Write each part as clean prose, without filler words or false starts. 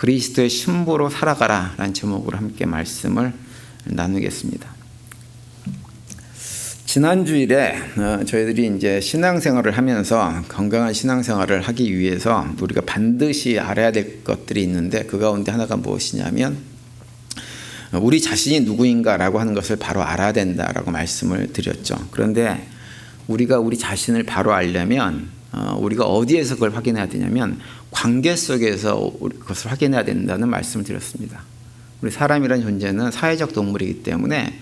그리스도의 신부로 살아가라 라는 제목으로 함께 말씀을 나누겠습니다. 지난 주일에 저희들이 이제 신앙생활을 하면서 건강한 신앙생활을 하기 위해서 우리가 반드시 알아야 될 것들이 있는데 그 가운데 하나가 무엇이냐면 우리 자신이 누구인가라고 하는 것을 바로 알아야 된다라고 말씀을 드렸죠. 그런데 우리가 우리 자신을 바로 알려면 우리가 어디에서 그걸 확인해야 되냐면 관계 속에서 그것을 확인해야 된다는 말씀을 드렸습니다. 우리 사람이라는 존재는 사회적 동물이기 때문에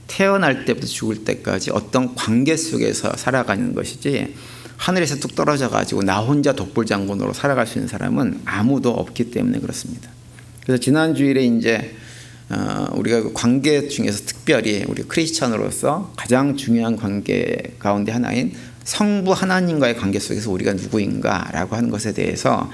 태어날 때부터 죽을 때까지 어떤 관계 속에서 살아가는 것이지 하늘에서 뚝 떨어져 가지고 나 혼자 독불장군으로 살아갈 수 있는 사람은 아무도 없기 때문에 그렇습니다. 그래서 지난 주일에 이제 우리가 그 관계 중에서 특별히 우리 크리스천으로서 가장 중요한 관계 가운데 하나인 성부 하나님과의 관계 속에서 우리가 누구인가라고 하는 것에 대해서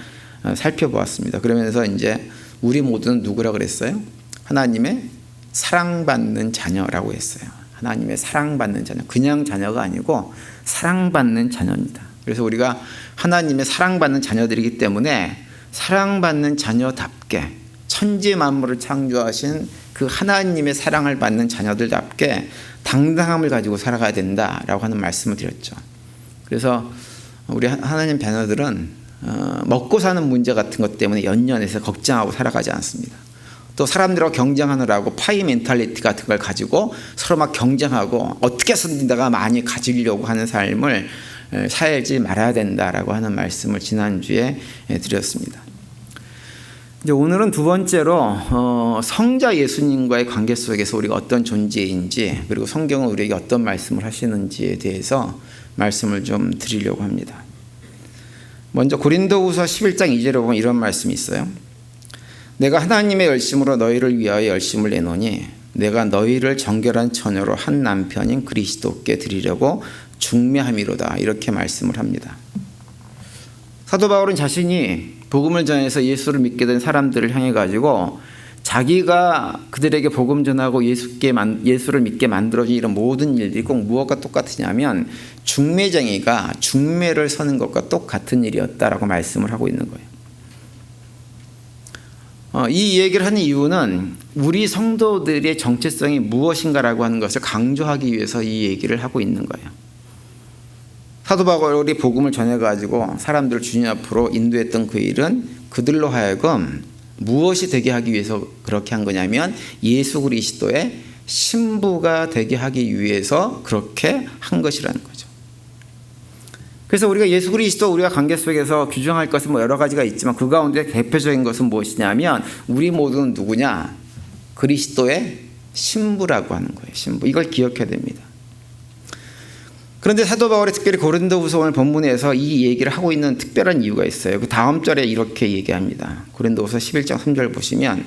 살펴보았습니다. 그러면서 이제 우리 모두는 누구라 그랬어요? 하나님의 사랑받는 자녀라고 했어요. 하나님의 사랑받는 자녀. 그냥 자녀가 아니고 사랑받는 자녀입니다. 그래서 우리가 하나님의 사랑받는 자녀들이기 때문에 사랑받는 자녀답게 천지 만물을 창조하신 그 하나님의 사랑을 받는 자녀들답게 당당함을 가지고 살아가야 된다라고 하는 말씀을 드렸죠. 그래서 우리 하나님 자녀들은 먹고 사는 문제 같은 것 때문에 연연해서 걱정하고 살아가지 않습니다. 또 사람들하고 경쟁하느라고 파이 멘탈리티 같은 걸 가지고 서로 막 경쟁하고 어떻게 해서든 내가 많이 가지려고 하는 삶을 살지 말아야 된다라고 하는 말씀을 지난주에 드렸습니다. 이제 오늘은 두 번째로 성자 예수님과의 관계 속에서 우리가 어떤 존재인지 그리고 성경은 우리에게 어떤 말씀을 하시는지에 대해서 말씀을 좀 드리려고 합니다. 먼저 고린도후서 11장 2절에 보면 이런 말씀이 있어요. 내가 하나님의 열심으로 너희를 위하여 열심을 내노니 내가 너희를 정결한 처녀로 한 남편인 그리스도께 드리려고 중매함이로다. 이렇게 말씀을 합니다. 사도 바울은 자신이 복음을 전해서 예수를 믿게 된 사람들을 향해 가지고 자기가 그들에게 복음 전하고 예수를 믿게 만들어준 이런 모든 일들이 꼭 무엇과 똑같으냐면 중매쟁이가 중매를 서는 것과 똑같은 일이었다라고 말씀을 하고 있는 거예요. 이 얘기를 하는 이유는 우리 성도들의 정체성이 무엇인가라고 하는 것을 강조하기 위해서 이 얘기를 하고 있는 거예요. 사도 바울이 복음을 전해가지고 사람들을 주님 앞으로 인도했던 그 일은 그들로 하여금 무엇이 되게 하기 위해서 그렇게 한 거냐면 예수 그리스도의 신부가 되게 하기 위해서 그렇게 한 것이라는 거죠. 그래서 우리가 예수 그리스도 우리가 관계 속에서 규정할 것은 뭐 여러 가지가 있지만 그 가운데 대표적인 것은 무엇이냐면 우리 모두는 누구냐? 그리스도의 신부라고 하는 거예요. 신부. 이걸 기억해야 됩니다. 그런데 사도 바울이 특별히 고린도후서 오늘 본문에서 이 얘기를 하고 있는 특별한 이유가 있어요. 그 다음 절에 이렇게 얘기합니다. 고린도후서 11장 3절 보시면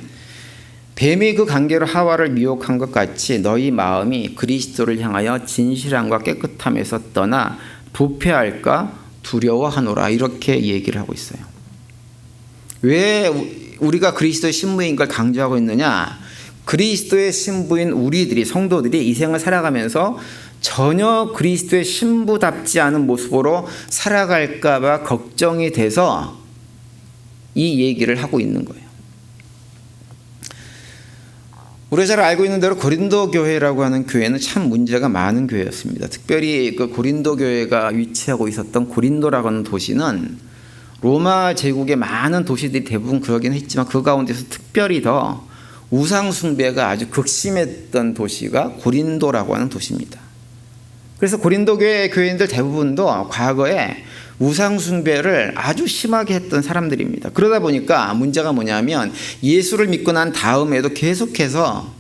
뱀이 그 관계로 하와를 미혹한 것 같이 너희 마음이 그리스도를 향하여 진실함과 깨끗함에서 떠나 부패할까 두려워하노라. 이렇게 얘기를 하고 있어요. 왜 우리가 그리스도의 신부인 걸 강조하고 있느냐? 그리스도의 신부인 우리들이 성도들이 이 생을 살아가면서 전혀 그리스도의 신부답지 않은 모습으로 살아갈까 봐 걱정이 돼서 이 얘기를 하고 있는 거예요. 우리가 잘 알고 있는 대로 고린도 교회라고 하는 교회는 참 문제가 많은 교회였습니다. 특별히 그 고린도 교회가 위치하고 있었던 고린도라고 하는 도시는 로마 제국의 많은 도시들이 대부분 그러긴 했지만 그 가운데서 특별히 더 우상 숭배가 아주 극심했던 도시가 고린도라고 하는 도시입니다. 그래서 고린도 교회 교인들 대부분도 과거에 우상 숭배를 아주 심하게 했던 사람들입니다. 그러다 보니까 문제가 뭐냐면 예수를 믿고 난 다음에도 계속해서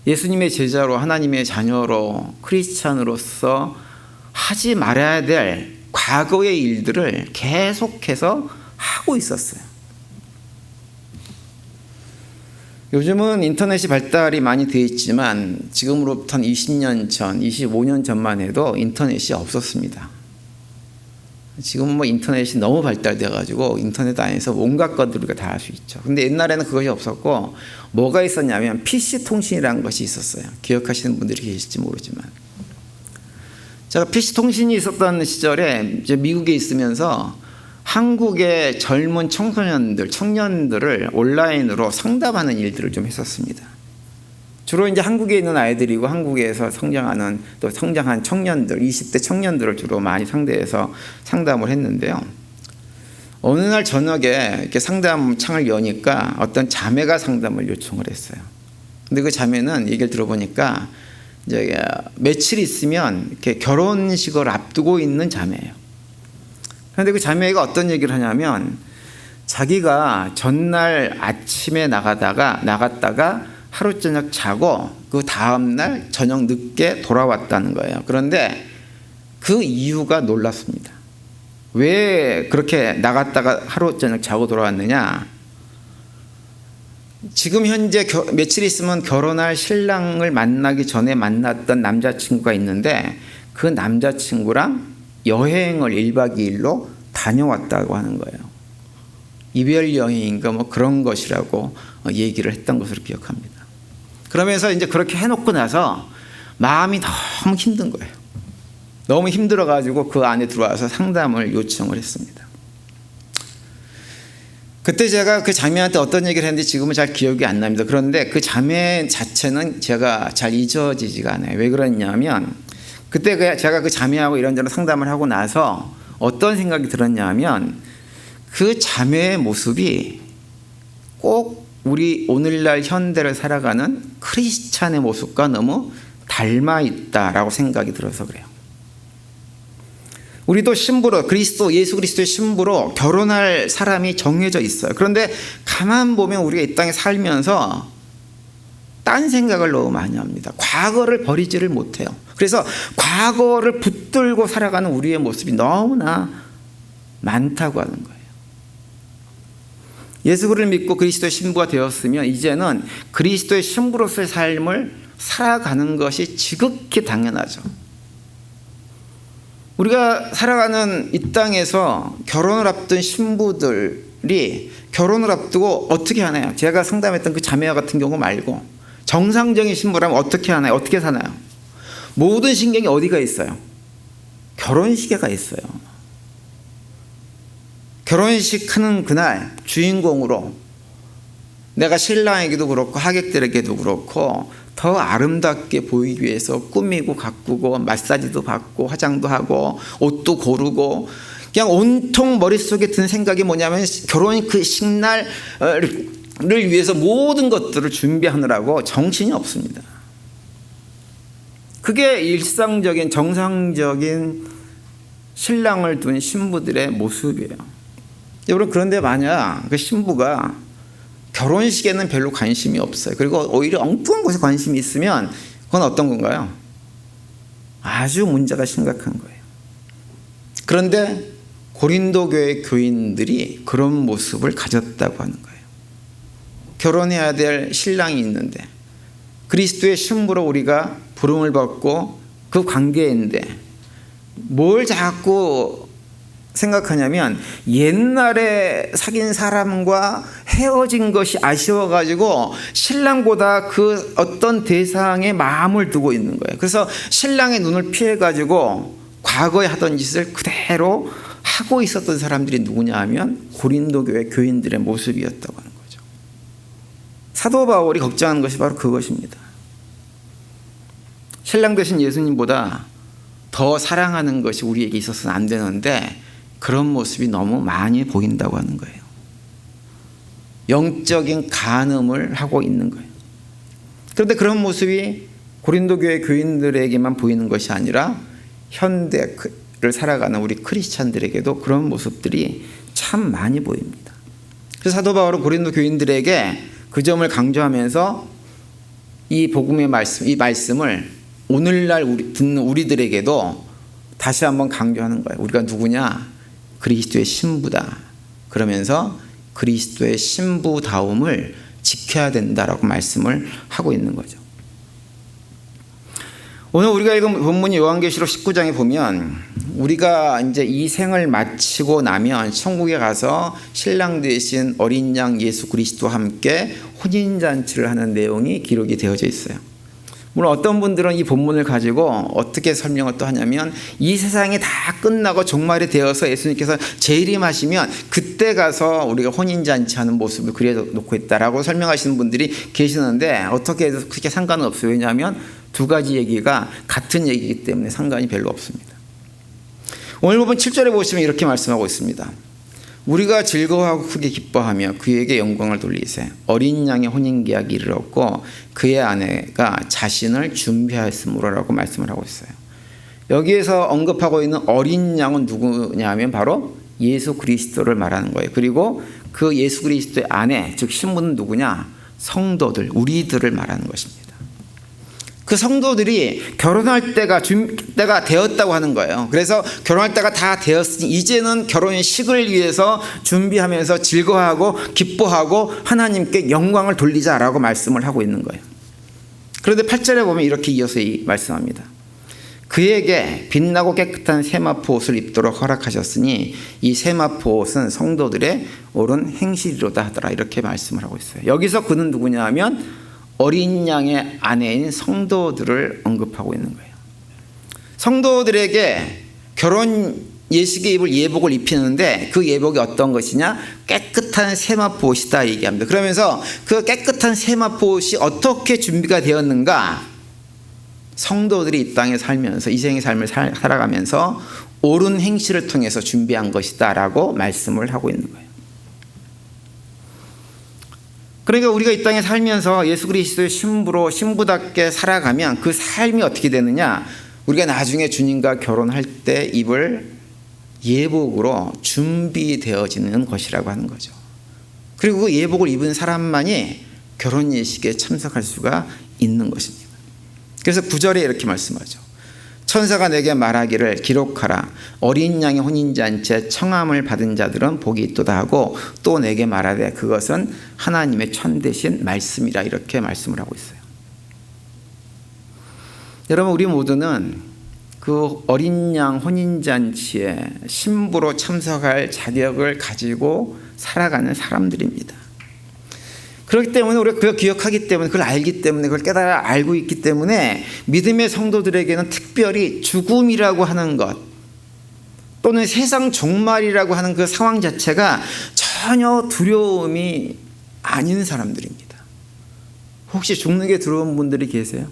예수님의 제자로 하나님의 자녀로 크리스찬으로서 하지 말아야 될 과거의 일들을 계속해서 하고 있었어요. 요즘은 인터넷이 발달이 많이 되어 있지만 지금으로부터 한 20년 전, 25년 전만 해도 인터넷이 없었습니다. 지금은 뭐 인터넷이 너무 발달돼 가지고 인터넷 안에서 온갖 것들을 우리가 다 할 수 있죠. 근데 옛날에는 그것이 없었고 뭐가 있었냐면 PC 통신이라는 것이 있었어요. 기억하시는 분들이 계실지 모르지만 제가 PC 통신이 있었던 시절에 이제 미국에 있으면서 한국의 젊은 청년들을 온라인으로 상담하는 일들을 좀 했었습니다. 주로 이제 한국에 있는 아이들이고 한국에서 성장하는 또 성장한 청년들, 20대 청년들을 주로 많이 상대해서 상담을 했는데요. 어느 날 저녁에 이렇게 상담 창을 여니까 어떤 자매가 상담을 요청을 했어요. 근데 그 자매는 얘기를 들어보니까 이제 며칠 있으면 이렇게 결혼식을 앞두고 있는 자매예요. 그런데 그 자매가 어떤 얘기를 하냐면 자기가 전날 아침에 나갔다가 하루 저녁 자고 그 다음날 저녁 늦게 돌아왔다는 거예요. 그런데 그 이유가 놀랐습니다. 왜 그렇게 나갔다가 하루 저녁 자고 돌아왔느냐? 지금 현재 며칠 있으면 결혼할 신랑을 만나기 전에 만났던 남자친구가 있는데 그 남자친구랑 여행을 1박 2일로 다녀왔다고 하는 거예요. 이별 여행인가 뭐 그런 것이라고 얘기를 했던 것으로 기억합니다. 그러면서 이제 그렇게 해놓고 나서 마음이 너무 힘든 거예요. 너무 힘들어가지고 그 안에 들어와서 상담을 요청을 했습니다. 그때 제가 그 자매한테 어떤 얘기를 했는지 지금은 잘 기억이 안 납니다. 그런데 그 자매 자체는 제가 잘 잊어지지가 않아요. 왜 그러냐면 그때 제가 그 자매하고 이런저런 상담을 하고 나서 어떤 생각이 들었냐면 그 자매의 모습이 꼭 우리 오늘날 현대를 살아가는 크리스찬의 모습과 너무 닮아 있다라고 생각이 들어서 그래요. 우리도 신부로 예수 그리스도의 신부로 결혼할 사람이 정해져 있어요. 그런데 가만 보면 우리가 이 땅에 살면서 딴 생각을 너무 많이 합니다. 과거를 버리지를 못해요. 그래서 과거를 붙들고 살아가는 우리의 모습이 너무나 많다고 하는 거예요. 예수를 믿고 그리스도의 신부가 되었으면 이제는 그리스도의 신부로서의 삶을 살아가는 것이 지극히 당연하죠. 우리가 살아가는 이 땅에서 결혼을 앞둔 신부들이 결혼을 앞두고 어떻게 하나요? 제가 상담했던 그 자매와 같은 경우 말고 정상적인 신부라면 어떻게 하나요? 어떻게 사나요? 모든 신경이 어디가 있어요? 결혼식에 가 있어요. 결혼식 하는 그날 주인공으로 내가 신랑에게도 그렇고 하객들에게도 그렇고 더 아름답게 보이기 위해서 꾸미고 가꾸고 마사지도 받고 화장도 하고 옷도 고르고 그냥 온통 머릿속에 드는 생각이 뭐냐면 결혼 그 식날을 위해서 모든 것들을 준비하느라고 정신이 없습니다. 그게 일상적인 정상적인 신랑을 둔 신부들의 모습이에요. 여러분 그런데 만약 그 신부가 결혼식에는 별로 관심이 없어요. 그리고 오히려 엉뚱한 곳에 관심이 있으면 그건 어떤 건가요? 아주 문제가 심각한 거예요. 그런데 고린도 교회 교인들이 그런 모습을 가졌다고 하는 거예요. 결혼해야 될 신랑이 있는데 그리스도의 신부로 우리가 부름을 받고 그 관계인데 뭘 자꾸 생각하냐면 옛날에 사귄 사람과 헤어진 것이 아쉬워가지고 신랑보다 그 어떤 대상에 마음을 두고 있는 거예요. 그래서 신랑의 눈을 피해가지고 과거에 하던 짓을 그대로 하고 있었던 사람들이 누구냐 하면 고린도 교회 교인들의 모습이었다고 하는 거죠. 사도 바울이 걱정하는 것이 바로 그것입니다. 신랑 되신 예수님보다 더 사랑하는 것이 우리에게 있어서는 안 되는데 그런 모습이 너무 많이 보인다고 하는 거예요. 영적인 간음을 하고 있는 거예요. 그런데 그런 모습이 고린도 교회 교인들에게만 보이는 것이 아니라 현대를 살아가는 우리 크리스찬들에게도 그런 모습들이 참 많이 보입니다. 그래서 사도 바울은 고린도 교인들에게 그 점을 강조하면서 이 복음의 말씀, 이 말씀을 오늘날 듣는 우리들에게도 다시 한번 강조하는 거예요. 우리가 누구냐? 그리스도의 신부다. 그러면서 그리스도의 신부다움을 지켜야 된다라고 말씀을 하고 있는 거죠. 오늘 우리가 읽은 본문 요한계시록 19장에 보면 우리가 이제 이 생을 마치고 나면 천국에 가서 신랑 되신 어린 양 예수 그리스도와 함께 혼인잔치를 하는 내용이 기록이 되어져 있어요. 물론 어떤 분들은 이 본문을 가지고 어떻게 설명을 또 하냐면 이 세상이 다 끝나고 종말이 되어서 예수님께서 재림하시면 그때 가서 우리가 혼인잔치하는 모습을 그려놓고 있다라고 설명하시는 분들이 계시는데 어떻게 해도 그렇게 상관은 없어요. 왜냐하면 두 가지 얘기가 같은 얘기이기 때문에 상관이 별로 없습니다. 오늘 본문 7절에 보시면 이렇게 말씀하고 있습니다. 우리가 즐거워하고 크게 기뻐하며 그에게 영광을 돌리세. 어린 양의 혼인계약이 이르렀고 그의 아내가 자신을 준비하였으므로라고 말씀을 하고 있어요. 여기에서 언급하고 있는 어린 양은 누구냐 하면 바로 예수 그리스도를 말하는 거예요. 그리고 그 예수 그리스도의 아내, 즉 신부는 누구냐? 성도들, 우리들을 말하는 것입니다. 그 성도들이 결혼할 때가 되었다고 하는 거예요. 그래서 결혼할 때가 다 되었으니 이제는 결혼식을 위해서 준비하면서 즐거워하고 기뻐하고 하나님께 영광을 돌리자라고 말씀을 하고 있는 거예요. 그런데 8절에 보면 이렇게 이어서 말씀합니다. 그에게 빛나고 깨끗한 세마포 옷을 입도록 허락하셨으니 이 세마포 옷은 성도들의 옳은 행실이로다 하더라. 이렇게 말씀을 하고 있어요. 여기서 그는 누구냐 하면 어린 양의 아내인 성도들을 언급하고 있는 거예요. 성도들에게 결혼 예식에 입을 예복을 입히는데 그 예복이 어떤 것이냐? 깨끗한 세마포 옷이다 얘기합니다. 그러면서 그 깨끗한 세마포 옷이 어떻게 준비가 되었는가? 성도들이 이 땅에 살면서 이생의 삶을 살아가면서 옳은 행실을 통해서 준비한 것이다 라고 말씀을 하고 있는 거예요. 그러니까 우리가 이 땅에 살면서 예수 그리스도의 신부로 신부답게 살아가면 그 삶이 어떻게 되느냐? 우리가 나중에 주님과 결혼할 때 입을 예복으로 준비되어지는 것이라고 하는 거죠. 그리고 그 예복을 입은 사람만이 결혼 예식에 참석할 수가 있는 것입니다. 그래서 9절에 이렇게 말씀하죠. 천사가 내게 말하기를 기록하라. 어린 양의 혼인잔치에 청함을 받은 자들은 복이 있도다 하고 또 내게 말하되 그것은 하나님의 참되신 말씀이라 이렇게 말씀을 하고 있어요. 여러분 우리 모두는 그 어린 양 혼인잔치에 신부로 참석할 자격을 가지고 살아가는 사람들입니다. 그렇기 때문에 우리가 그걸 기억하기 때문에 그걸 알기 때문에 그걸 깨달아 알고 있기 때문에 믿음의 성도들에게는 특별히 죽음이라고 하는 것 또는 세상 종말이라고 하는 그 상황 자체가 전혀 두려움이 아닌 사람들입니다. 혹시 죽는 게 두려운 분들이 계세요?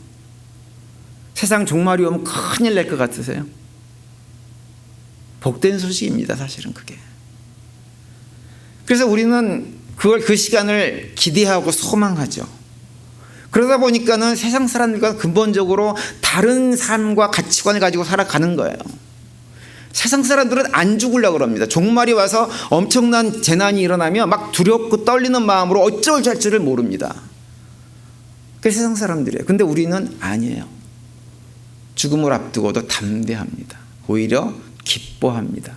세상 종말이 오면 큰일 날 것 같으세요? 복된 소식입니다. 사실은 그게. 그래서 우리는 그 시간을 기대하고 소망하죠. 그러다 보니까는 세상 사람들과 근본적으로 다른 삶과 가치관을 가지고 살아가는 거예요. 세상 사람들은 안 죽으려고 그럽니다. 종말이 와서 엄청난 재난이 일어나면 막 두렵고 떨리는 마음으로 어쩔 줄을 모릅니다. 그게 세상 사람들이에요. 근데 우리는 아니에요. 죽음을 앞두고도 담대합니다. 오히려 기뻐합니다.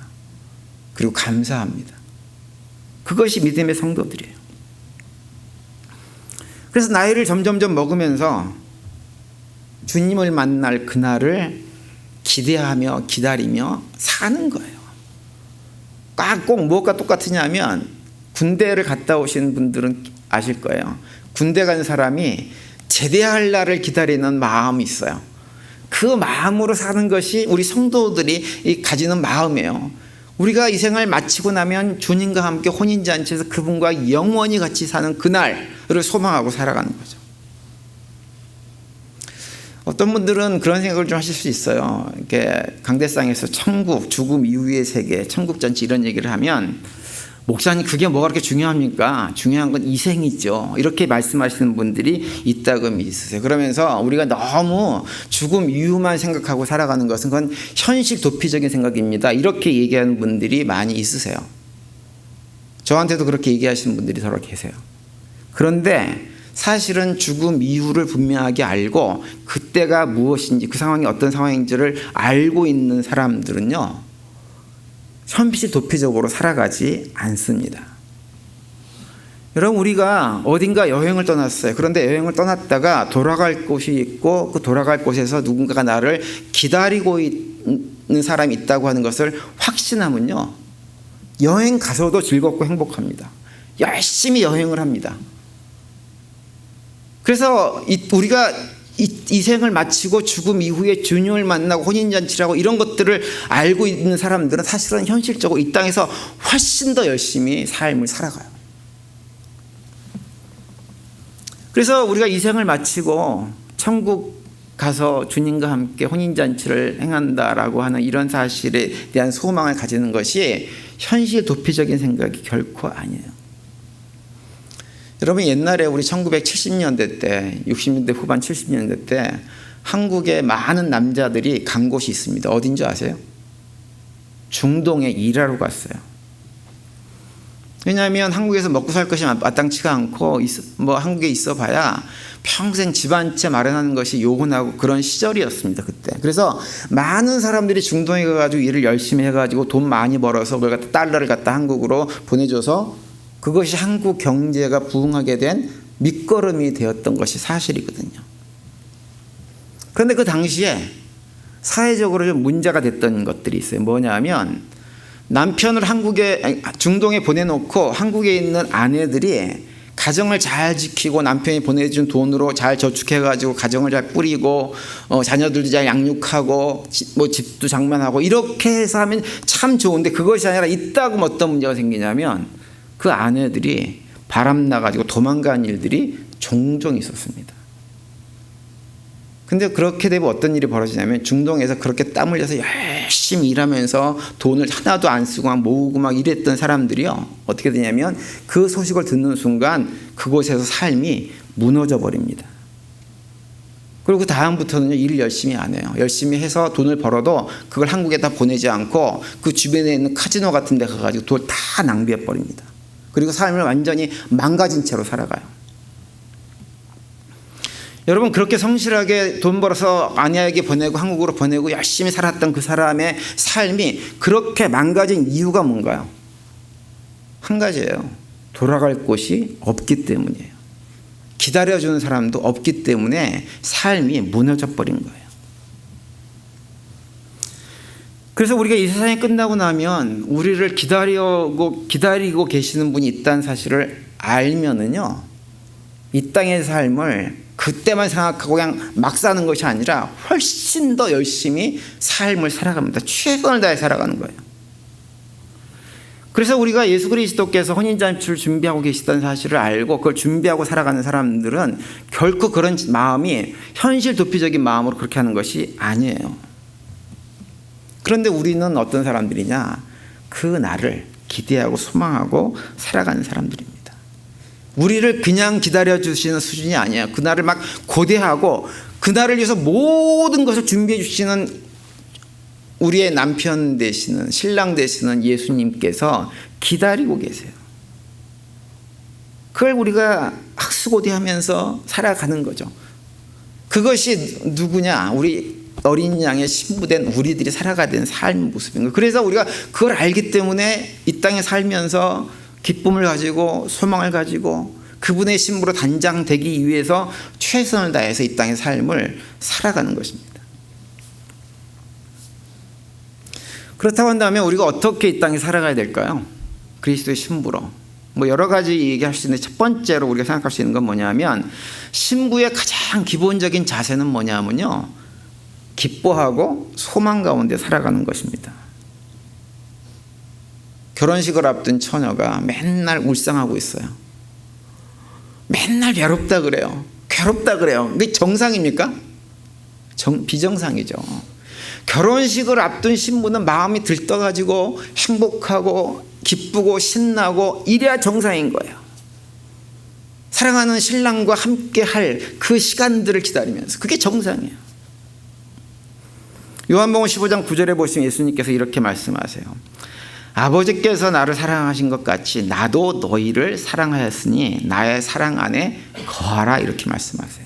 그리고 감사합니다. 그것이 믿음의 성도들이에요. 그래서 나이를 점점점 먹으면서 주님을 만날 그날을 기대하며 기다리며 사는 거예요. 꼭 무엇과 똑같으냐면 군대를 갔다 오신 분들은 아실 거예요. 군대 간 사람이 제대할 날을 기다리는 마음이 있어요. 그 마음으로 사는 것이 우리 성도들이 가지는 마음이에요. 우리가 이 생을 마치고 나면 주님과 함께 혼인잔치에서 그분과 영원히 같이 사는 그날을 소망하고 살아가는 거죠. 어떤 분들은 그런 생각을 좀 하실 수 있어요. 이렇게 강대상에서 천국, 죽음 이후의 세계, 천국잔치 이런 얘기를 하면 목사님 그게 뭐가 그렇게 중요합니까? 중요한 건 이 생이죠. 이렇게 말씀하시는 분들이 있다고 있으세요. 그러면서 우리가 너무 죽음 이후만 생각하고 살아가는 것은 그건 현실 도피적인 생각입니다. 이렇게 얘기하는 분들이 많이 있으세요. 저한테도 그렇게 얘기하시는 분들이 서로 계세요. 그런데 사실은 죽음 이후를 분명하게 알고 그때가 무엇인지 그 상황이 어떤 상황인지를 알고 있는 사람들은요. 현실 도피적으로 살아가지 않습니다. 여러분 우리가 어딘가 여행을 떠났어요. 그런데 여행을 떠났다가 돌아갈 곳이 있고 그 돌아갈 곳에서 누군가가 나를 기다리고 있는 사람이 있다고 하는 것을 확신하면요. 여행 가서도 즐겁고 행복합니다. 열심히 여행을 합니다. 그래서 우리가 이 생을 마치고 죽음 이후에 주님을 만나고 혼인잔치라고 이런 것들을 알고 있는 사람들은 사실은 현실적으로 이 땅에서 훨씬 더 열심히 삶을 살아가요. 그래서 우리가 이 생을 마치고 천국 가서 주님과 함께 혼인잔치를 행한다라고 하는 이런 사실에 대한 소망을 가지는 것이 현실 도피적인 생각이 결코 아니에요. 여러분, 옛날에 우리 1970년대 때, 60년대 후반 70년대 때 한국에 많은 남자들이 간 곳이 있습니다. 어딘 줄 아세요? 중동에 일하러 갔어요. 왜냐하면 한국에서 먹고 살 것이 마땅치가 않고 한국에 있어 봐야 평생 집 한 채 마련하는 것이 요원하고 그런 시절이었습니다, 그때. 그래서 많은 사람들이 중동에 가가지고 일을 열심히 해가지고 돈 많이 벌어서 그걸 갖다 달러를 갖다 한국으로 보내줘서 그것이 한국 경제가 부흥하게 된 밑거름이 되었던 것이 사실이거든요. 그런데 그 당시에 사회적으로 좀 문제가 됐던 것들이 있어요. 뭐냐면 남편을 중동에 보내놓고 한국에 있는 아내들이 가정을 잘 지키고 남편이 보내준 돈으로 잘 저축해가지고 가정을 잘 꾸리고 자녀들도 잘 양육하고 집도 장만하고 이렇게 해서 하면 참 좋은데, 그것이 아니라 이따금 어떤 문제가 생기냐면 그 아내들이 바람나가지고 도망간 일들이 종종 있었습니다. 근데 그렇게 되면 어떤 일이 벌어지냐면 중동에서 그렇게 땀 흘려서 열심히 일하면서 돈을 하나도 안 쓰고 막 모으고 막 이랬던 사람들이요, 어떻게 되냐면 그 소식을 듣는 순간 그곳에서 삶이 무너져 버립니다. 그리고 그 다음부터는 일을 열심히 안 해요. 열심히 해서 돈을 벌어도 그걸 한국에다 보내지 않고 그 주변에 있는 카지노 같은 데 가가지고 돈 다 낭비해 버립니다. 그리고 삶을 완전히 망가진 채로 살아가요. 여러분, 그렇게 성실하게 돈 벌어서 아내에게 보내고 한국으로 보내고 열심히 살았던 그 사람의 삶이 그렇게 망가진 이유가 뭔가요? 한 가지예요. 돌아갈 곳이 없기 때문이에요. 기다려주는 사람도 없기 때문에 삶이 무너져 버린 거예요. 그래서 우리가 이 세상이 끝나고 나면 우리를 기다리고 계시는 분이 있다는 사실을 알면은요, 이 땅의 삶을 그때만 생각하고 그냥 막 사는 것이 아니라 훨씬 더 열심히 삶을 살아갑니다. 최선을 다해 살아가는 거예요. 그래서 우리가 예수 그리스도께서 혼인잔치를 준비하고 계시다는 사실을 알고 그걸 준비하고 살아가는 사람들은 결코 그런 마음이 현실 도피적인 마음으로 그렇게 하는 것이 아니에요. 그런데 우리는 어떤 사람들이냐? 그 날을 기대하고 소망하고 살아가는 사람들입니다. 우리를 그냥 기다려주시는 수준이 아니에요. 그날을 막 고대하고 그날을 위해서 모든 것을 준비해 주시는 우리의 남편 되시는, 신랑 되시는 예수님께서 기다리고 계세요. 그걸 우리가 학수고대하면서 살아가는 거죠. 그것이 누구냐? 우리 어린 양의 신부된 우리들이 살아가야 되는 삶의 모습인 거예요. 그래서 우리가 그걸 알기 때문에 이 땅에 살면서 기쁨을 가지고 소망을 가지고 그분의 신부로 단장되기 위해서 최선을 다해서 이 땅의 삶을 살아가는 것입니다. 그렇다고 한다면 우리가 어떻게 이 땅에 살아가야 될까요? 그리스도의 신부로. 여러 가지 얘기할 수 있는데 첫 번째로 우리가 생각할 수 있는 건 뭐냐면 신부의 가장 기본적인 자세는 뭐냐면요, 기뻐하고 소망 가운데 살아가는 것입니다. 결혼식을 앞둔 처녀가 맨날 울상하고 있어요. 맨날 괴롭다 그래요. 괴롭다 그래요. 이게 정상입니까? 비정상이죠. 결혼식을 앞둔 신부는 마음이 들떠가지고 행복하고 기쁘고 신나고 이래야 정상인 거예요. 사랑하는 신랑과 함께 할 그 시간들을 기다리면서 그게 정상이에요. 요한복음 15장 9절에 보시면 예수님께서 이렇게 말씀하세요. 아버지께서 나를 사랑하신 것 같이 나도 너희를 사랑하였으니 나의 사랑 안에 거하라, 이렇게 말씀하세요.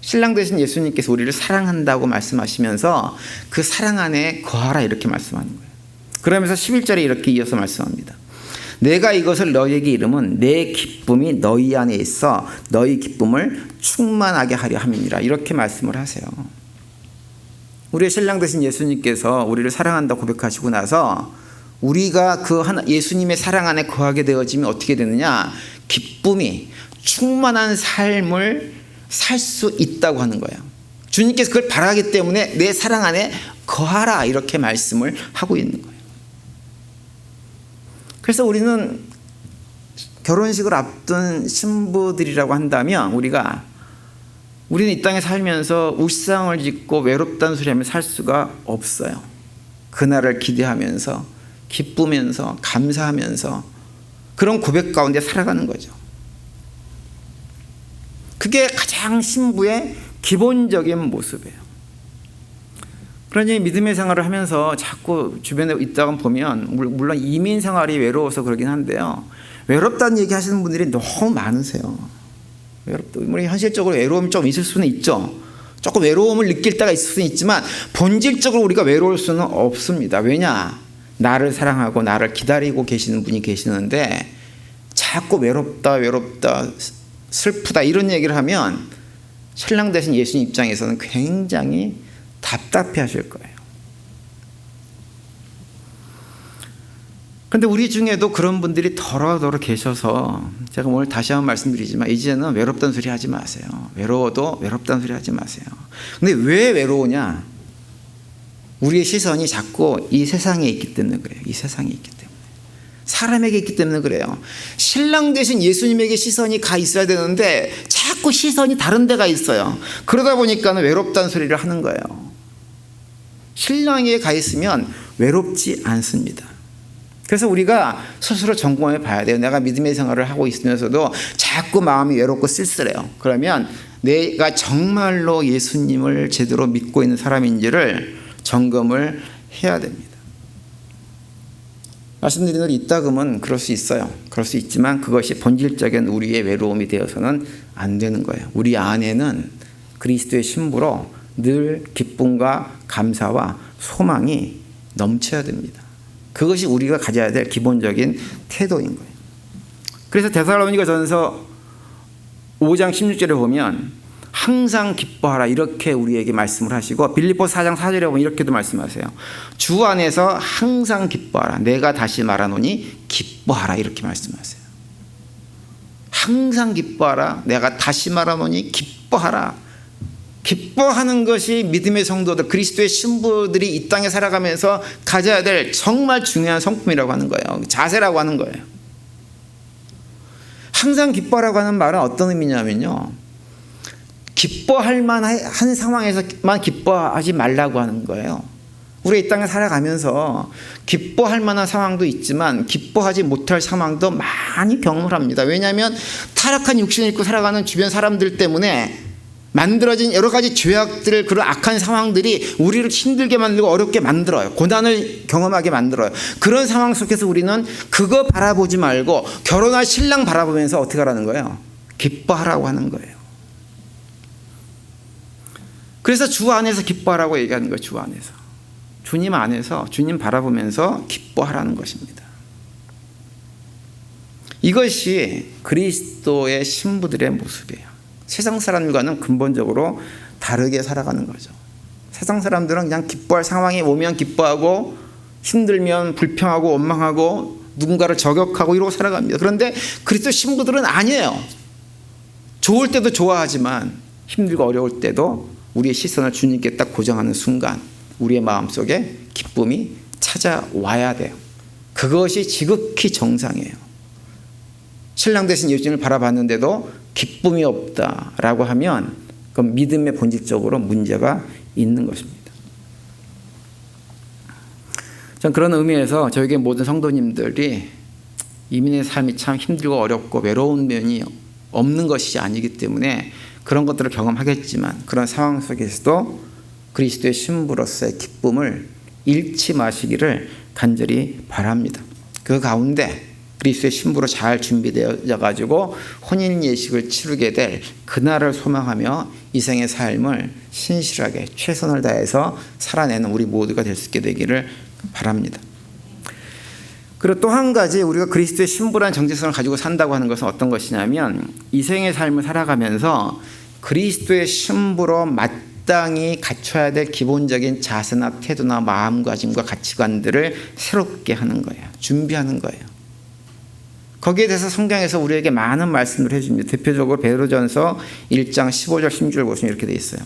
신랑 되신 예수님께서 우리를 사랑한다고 말씀하시면서 그 사랑 안에 거하라 이렇게 말씀하는 거예요. 그러면서 11절에 이렇게 이어서 말씀합니다. 내가 이것을 너희에게 이름은 내 기쁨이 너희 안에 있어 너희 기쁨을 충만하게 하려 함이니라, 이렇게 말씀을 하세요. 우리의 신랑 되신 예수님께서 우리를 사랑한다고 고백하시고 나서 우리가 그 예수님의 사랑 안에 거하게 되어지면 어떻게 되느냐? 기쁨이 충만한 삶을 살 수 있다고 하는 거예요. 주님께서 그걸 바라기 때문에 내 사랑 안에 거하라 이렇게 말씀을 하고 있는 거예요. 그래서 우리는 결혼식을 앞둔 신부들이라고 한다면 우리는 이 땅에 살면서 울상을 짓고 외롭다는 소리 하며 살 수가 없어요. 그날을 기대하면서 기쁘면서 감사하면서 그런 고백 가운데 살아가는 거죠. 그게 가장 신부의 기본적인 모습이에요. 그러니 믿음의 생활을 하면서 자꾸 주변에 있다가 보면 물론 이민 생활이 외로워서 그러긴 한데요. 외롭다는 얘기 하시는 분들이 너무 많으세요. 우리 현실적으로 외로움이 좀 있을 수는 있죠. 조금 외로움을 느낄 때가 있을 수는 있지만 본질적으로 우리가 외로울 수는 없습니다. 왜냐? 나를 사랑하고 나를 기다리고 계시는 분이 계시는데 자꾸 외롭다 슬프다 이런 얘기를 하면 신랑 되신 예수님 입장에서는 굉장히 답답해 하실 거예요. 그런데 우리 중에도 그런 분들이 더러더러 계셔서 제가 오늘 다시 한번 말씀드리지만 이제는 외롭다는 소리 하지 마세요. 외로워도 외롭다는 소리 하지 마세요. 근데 왜 외로우냐? 우리의 시선이 자꾸 이 세상에 있기 때문에 그래요. 이 세상에 있기 때문에. 사람에게 있기 때문에 그래요. 신랑 되신 예수님에게 시선이 가 있어야 되는데 자꾸 시선이 다른 데가 있어요. 그러다 보니까 외롭다는 소리를 하는 거예요. 신랑에게 가 있으면 외롭지 않습니다. 그래서 우리가 스스로 점검해 봐야 돼요. 내가 믿음의 생활을 하고 있으면서도 자꾸 마음이 외롭고 쓸쓸해요. 그러면 내가 정말로 예수님을 제대로 믿고 있는 사람인지를 점검을 해야 됩니다. 말씀드린 대로 이따금은 그럴 수 있어요. 그럴 수 있지만 그것이 본질적인 우리의 외로움이 되어서는 안 되는 거예요. 우리 안에는 그리스도의 신부로 늘 기쁨과 감사와 소망이 넘쳐야 됩니다. 그것이 우리가 가져야 될 기본적인 태도인 거예요. 그래서 데살로니가전서 5장 16절에 보면 항상 기뻐하라 이렇게 우리에게 말씀을 하시고 빌립보서 4장 4절에 보면 이렇게도 말씀하세요. 주 안에서 항상 기뻐하라. 내가 다시 말하노니 기뻐하라 이렇게 말씀하세요. 항상 기뻐하라. 내가 다시 말하노니 기뻐하라. 기뻐하는 것이 믿음의 성도들, 그리스도의 신부들이 이 땅에 살아가면서 가져야 될 정말 중요한 성품이라고 하는 거예요. 자세라고 하는 거예요. 항상 기뻐하라고 하는 말은 어떤 의미냐면요. 기뻐할 만한 상황에서만 기뻐하지 말라고 하는 거예요. 우리 이 땅에 살아가면서 기뻐할 만한 상황도 있지만 기뻐하지 못할 상황도 많이 경험을 합니다. 왜냐하면 타락한 육신을 입고 살아가는 주변 사람들 때문에 만들어진 여러 가지 죄악들, 그런 악한 상황들이 우리를 힘들게 만들고 어렵게 만들어요. 고난을 경험하게 만들어요. 그런 상황 속에서 우리는 그거 바라보지 말고 결혼할 신랑 바라보면서 어떻게 하라는 거예요? 기뻐하라고 하는 거예요. 그래서 주 안에서 기뻐하라고 얘기하는 거예요. 주 안에서. 주님 안에서 주님 바라보면서 기뻐하라는 것입니다. 이것이 그리스도의 신부들의 모습이에요. 세상 사람들과는 근본적으로 다르게 살아가는 거죠. 세상 사람들은 그냥 기뻐할 상황이 오면 기뻐하고 힘들면 불평하고 원망하고 누군가를 저격하고 이러고 살아갑니다. 그런데 그리스도 신부들은 아니에요. 좋을 때도 좋아하지만 힘들고 어려울 때도 우리의 시선을 주님께 딱 고정하는 순간 우리의 마음속에 기쁨이 찾아와야 돼요. 그것이 지극히 정상이에요. 신랑 되신 예수님을 바라봤는데도 기쁨이 없다라고 하면 그건 믿음의 본질적으로 문제가 있는 것입니다. 전 그런 의미에서 저에게 모든 성도님들이 이민의 삶이 참 힘들고 어렵고 외로운 면이 없는 것이 아니기 때문에 그런 것들을 경험하겠지만 그런 상황 속에서도 그리스도의 신부로서의 기쁨을 잃지 마시기를 간절히 바랍니다. 그 가운데 그리스도의 신부로 잘 준비되어 가지고 혼인 예식을 치르게 될 그날을 소망하며 이생의 삶을 신실하게 최선을 다해서 살아내는 우리 모두가 될 수 있게 되기를 바랍니다. 그리고 또 한 가지 우리가 그리스도의 신부라는 정체성을 가지고 산다고 하는 것은 어떤 것이냐면 이생의 삶을 살아가면서 그리스도의 신부로 마땅히 갖춰야 될 기본적인 자세나 태도나 마음가짐과 가치관들을 새롭게 하는 거예요. 준비하는 거예요. 거기에 대해서 성경에서 우리에게 많은 말씀을 해줍니다. 대표적으로 베드로전서 1장 15절 16절 보시면 이렇게 돼 있어요.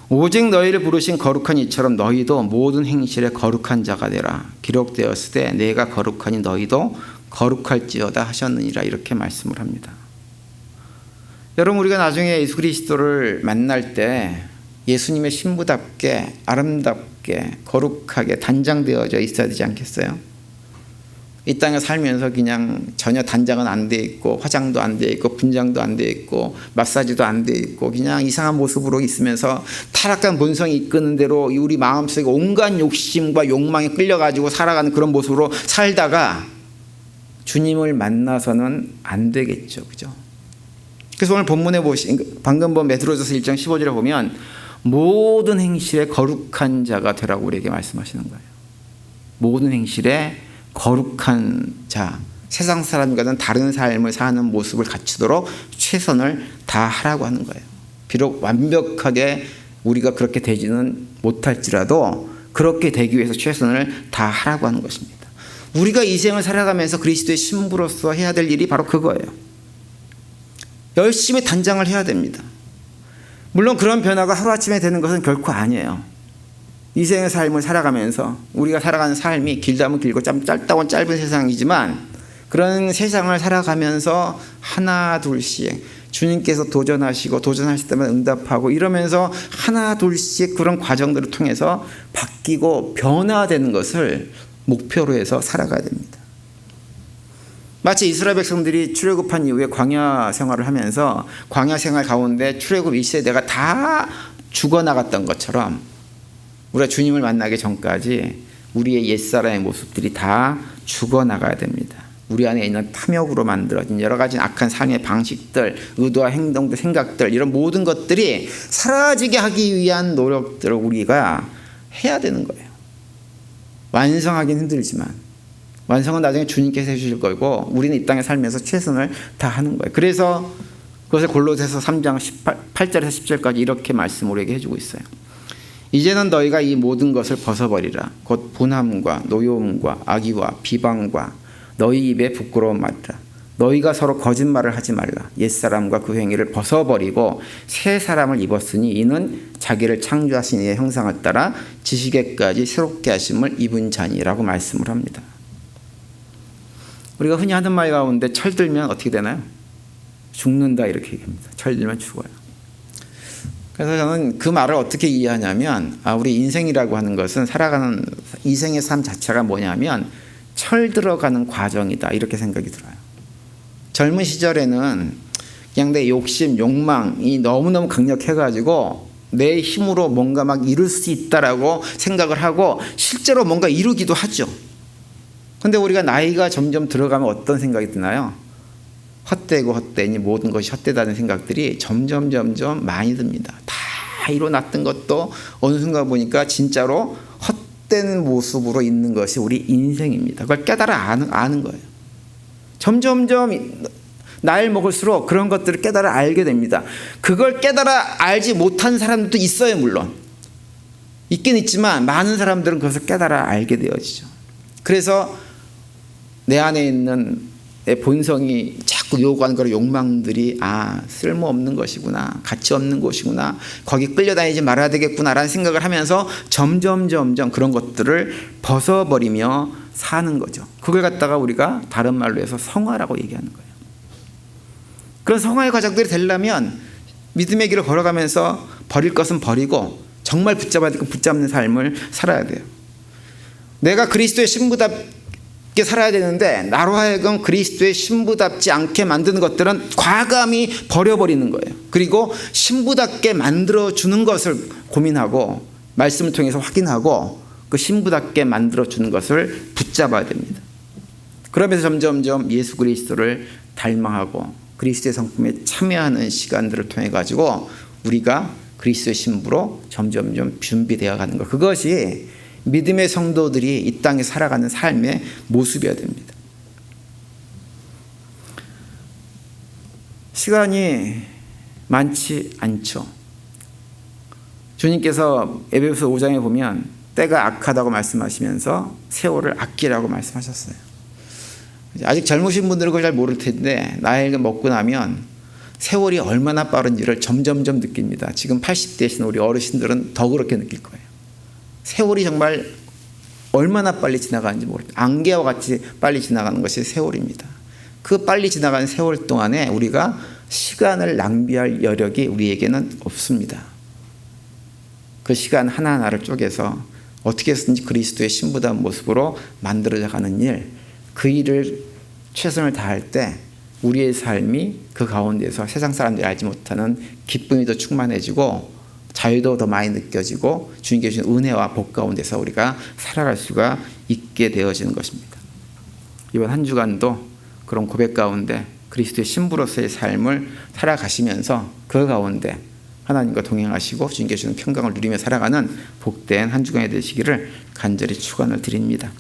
오직 너희를 부르신 거룩한 이처럼 너희도 모든 행실에 거룩한 자가 되라. 기록되었으되 내가 거룩하니 너희도 거룩할지어다 하셨느니라. 이렇게 말씀을 합니다. 여러분, 우리가 나중에 예수 그리스도를 만날 때 예수님의 신부답게 아름답게 거룩하게 단장되어져 있어야 되지 않겠어요? 이 땅에 살면서 그냥 전혀 단장은 안 돼 있고 화장도 안 돼 있고 분장도 안 돼 있고 마사지도 안 돼 있고 그냥 이상한 모습으로 있으면서 타락한 본성이 이끄는 대로 우리 마음속에 온갖 욕심과 욕망에 끌려가지고 살아가는 그런 모습으로 살다가 주님을 만나서는 안 되겠죠. 그죠? 그래서 오늘 본문에 방금 본 베드로전서 1장 15절에 보면 모든 행실에 거룩한 자가 되라고 우리에게 말씀하시는 거예요. 모든 행실에 거룩한 자, 세상 사람과는 다른 삶을 사는 모습을 갖추도록 최선을 다하라고 하는 거예요. 비록 완벽하게 우리가 그렇게 되지는 못할지라도 그렇게 되기 위해서 최선을 다하라고 하는 것입니다. 우리가 이 생을 살아가면서 그리스도의 신부로서 해야 될 일이 바로 그거예요. 열심히 단장을 해야 됩니다. 물론 그런 변화가 하루아침에 되는 것은 결코 아니에요. 이 생의 삶을 살아가면서 우리가 살아가는 삶이 길다면 길고 짧다면 짧은 세상이지만 그런 세상을 살아가면서 하나 둘씩 주님께서 도전하시고 도전하실 때마다 응답하고 이러면서 하나 둘씩 그런 과정들을 통해서 바뀌고 변화되는 것을 목표로 해서 살아가야 됩니다. 마치 이스라엘 백성들이 출애굽한 이후에 광야 생활을 하면서 광야 생활 가운데 출애굽 1세대가 다 죽어나갔던 것처럼 우리가 주님을 만나기 전까지 우리의 옛사람의 모습들이 다 죽어나가야 됩니다. 우리 안에 있는 탐욕으로 만들어진 여러 가지 악한 삶의 방식들, 의도와 행동들, 생각들 이런 모든 것들이 사라지게 하기 위한 노력들을 우리가 해야 되는 거예요. 완성하기는 힘들지만 완성은 나중에 주님께서 해주실 거고 우리는 이 땅에 살면서 최선을 다하는 거예요. 그래서 그것을 골로새서 3장 8절에서 10절까지 이렇게 말씀 우리에게 해주고 있어요. 이제는 너희가 이 모든 것을 벗어버리라. 곧 분함과 노여움과 악의와 비방과 너희 입에 부끄러운 말이라. 너희가 서로 거짓말을 하지 말라. 옛사람과 그 행위를 벗어버리고 새 사람을 입었으니 이는 자기를 창조하신 이의 형상을 따라 지식에까지 새롭게 하심을 입은 자니라고 말씀을 합니다. 우리가 흔히 하는 말 가운데 철들면 어떻게 되나요? 죽는다 이렇게 얘기합니다. 철들면 죽어요. 그래서 저는 그 말을 어떻게 이해하냐면 우리 인생이라고 하는 것은 살아가는 이생의 삶 자체가 뭐냐면 철들어가는 과정이다 이렇게 생각이 들어요. 젊은 시절에는 그냥 내 욕심, 욕망이 너무너무 강력해가지고 내 힘으로 뭔가 막 이룰 수 있다라고 생각을 하고 실제로 뭔가 이루기도 하죠. 근데 우리가 나이가 점점 들어가면 어떤 생각이 드나요? 헛되고 헛되니 모든 것이 헛되다는 생각들이 점점 많이 듭니다. 다 이뤄놨던 것도 어느 순간 보니까 진짜로 헛된 모습으로 있는 것이 우리 인생입니다. 그걸 깨달아 아는 거예요. 점점 나이를 먹을수록 그런 것들을 깨달아 알게 됩니다. 그걸 깨달아 알지 못한 사람들도 있어요. 물론 있긴 있지만 많은 사람들은 그것을 깨달아 알게 되어지죠. 그래서 내 안에 있는 내 본성이 자꾸 요구하는 그런 욕망들이 쓸모없는 것이구나, 가치 없는 것이구나, 거기 끌려다니지 말아야 되겠구나라는 생각을 하면서 점점 그런 것들을 벗어버리며 사는 거죠. 그걸 갖다가 우리가 다른 말로 해서 성화라고 얘기하는 거예요. 그런 성화의 과정들이 되려면 믿음의 길을 걸어가면서 버릴 것은 버리고 정말 붙잡아야 될 건 붙잡는 삶을 살아야 돼요. 내가 그리스도의 신부답게 살아야 되는데 나로 하여금 그리스도의 신부답지 않게 만드는 것들은 과감히 버려버리는 거예요. 그리고 신부답게 만들어주는 것을 고민하고 말씀을 통해서 확인하고 그 신부답게 만들어주는 것을 붙잡아야 됩니다. 그러면서 점점 예수 그리스도를 닮아가고 그리스도의 성품에 참여하는 시간들을 통해 가지고 우리가 그리스도의 신부로 점점 준비되어 가는 것, 그것이 믿음의 성도들이 이 땅에 살아가는 삶의 모습이어야 됩니다. 시간이 많지 않죠. 주님께서 에베소서 5장에 보면 때가 악하다고 말씀하시면서 세월을 아끼라고 말씀하셨어요. 아직 젊으신 분들은 그걸 잘 모를 텐데 나이가 먹고 나면 세월이 얼마나 빠른지를 점점점 느낍니다. 지금 80대신 우리 어르신들은 더 그렇게 느낄 거예요. 세월이 정말 얼마나 빨리 지나가는지 모릅니다. 안개와 같이 빨리 지나가는 것이 세월입니다. 그 빨리 지나가는 세월 동안에 우리가 시간을 낭비할 여력이 우리에게는 없습니다. 그 시간 하나하나를 쪼개서 어떻게 해서든지 그리스도의 신부다운 모습으로 만들어져 가는 일, 그 일을 최선을 다할 때 우리의 삶이 그 가운데서 세상 사람들이 알지 못하는 기쁨이 더 충만해지고 자유도 더 많이 느껴지고 주님께 주신 은혜와 복 가운데서 우리가 살아갈 수가 있게 되어지는 것입니다. 이번 한 주간도 그런 고백 가운데 그리스도의 신부로서의 삶을 살아가시면서 그 가운데 하나님과 동행하시고 주님께 주는 평강을 누리며 살아가는 복된 한 주간이 되시기를 간절히 축원을 드립니다.